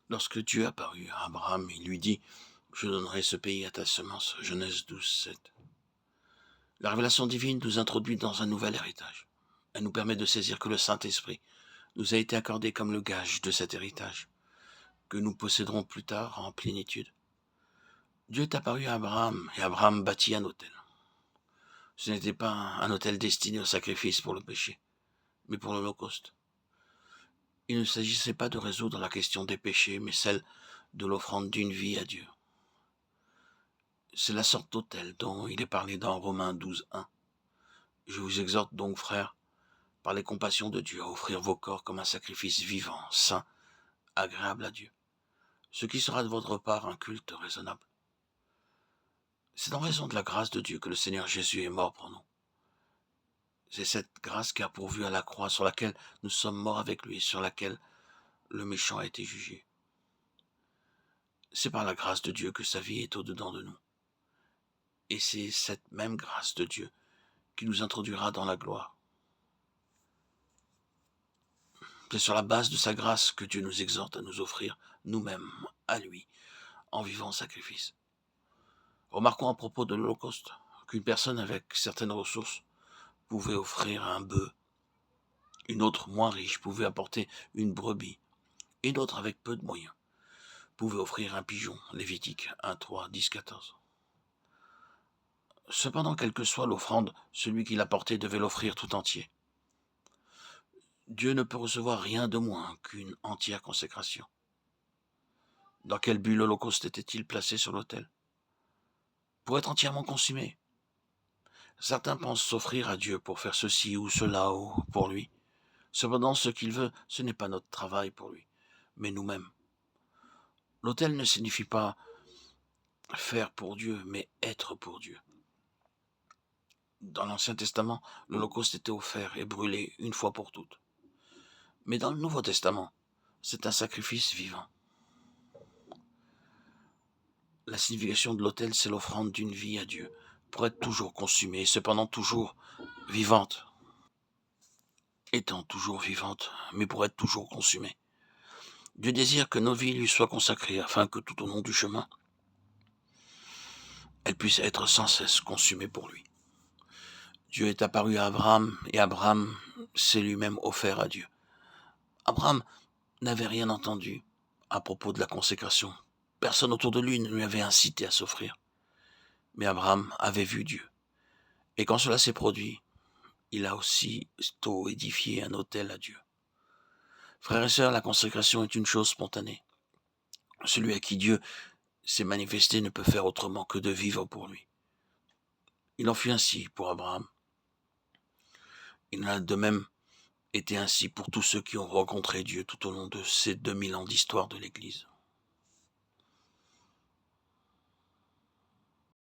Lorsque Dieu apparut à Abraham, il lui dit « Je donnerai ce pays à ta semence » Genèse 12:7. La révélation divine nous introduit dans un nouvel héritage. Elle nous permet de saisir que le Saint-Esprit nous a été accordé comme le gage de cet héritage, que nous posséderons plus tard en plénitude. Dieu est apparu à Abraham et Abraham bâtit un autel. Ce n'était pas un autel destiné au sacrifice pour le péché, mais pour l'Holocauste. Il ne s'agissait pas de résoudre la question des péchés, mais celle de l'offrande d'une vie à Dieu. C'est la sorte d'autel dont il est parlé dans Romains 12:1. Je vous exhorte donc, frères, par les compassions de Dieu, à offrir vos corps comme un sacrifice vivant, saint, agréable à Dieu, ce qui sera de votre part un culte raisonnable. C'est en raison de la grâce de Dieu que le Seigneur Jésus est mort pour nous. C'est cette grâce qui a pourvu à la croix sur laquelle nous sommes morts avec lui, sur laquelle le méchant a été jugé. C'est par la grâce de Dieu que sa vie est au-dedans de nous. Et c'est cette même grâce de Dieu qui nous introduira dans la gloire. C'est sur la base de sa grâce que Dieu nous exhorte à nous offrir nous-mêmes à lui, en vivant sacrifice. Remarquons à propos de l'Holocauste qu'une personne avec certaines ressources pouvait offrir un bœuf, une autre moins riche pouvait apporter une brebis, et une autre avec peu de moyens pouvait offrir un pigeon, Lévitique 1, 3, 10, 14. Cependant, quelle que soit l'offrande, celui qui l'apportait devait l'offrir tout entier. Dieu ne peut recevoir rien de moins qu'une entière consécration. Dans quel but l'Holocauste était-il placé sur l'autel? Pour être entièrement consumé. Certains pensent s'offrir à Dieu pour faire ceci ou cela ou pour lui. Cependant, ce qu'il veut, ce n'est pas notre travail pour lui, mais nous-mêmes. L'autel ne signifie pas faire pour Dieu, mais être pour Dieu. Dans l'Ancien Testament, l'Holocauste était offert et brûlé une fois pour toutes. Mais dans le Nouveau Testament, c'est un sacrifice vivant. La signification de l'autel, c'est l'offrande d'une vie à Dieu, pour être toujours consumée, et cependant toujours vivante. Étant toujours vivante, mais pour être toujours consumée. Dieu désire que nos vies lui soient consacrées, afin que tout au long du chemin, elles puissent être sans cesse consumées pour lui. Dieu est apparu à Abraham, et Abraham s'est lui-même offert à Dieu. Abraham n'avait rien entendu à propos de la consécration. Personne autour de lui ne lui avait incité à s'offrir. Mais Abraham avait vu Dieu. Et quand cela s'est produit, il a aussitôt édifié un autel à Dieu. Frères et sœurs, la consécration est une chose spontanée. Celui à qui Dieu s'est manifesté ne peut faire autrement que de vivre pour lui. Il en fut ainsi pour Abraham. Il en a de même été ainsi pour tous ceux qui ont rencontré Dieu tout au long de ces 2000 ans d'histoire de l'Église.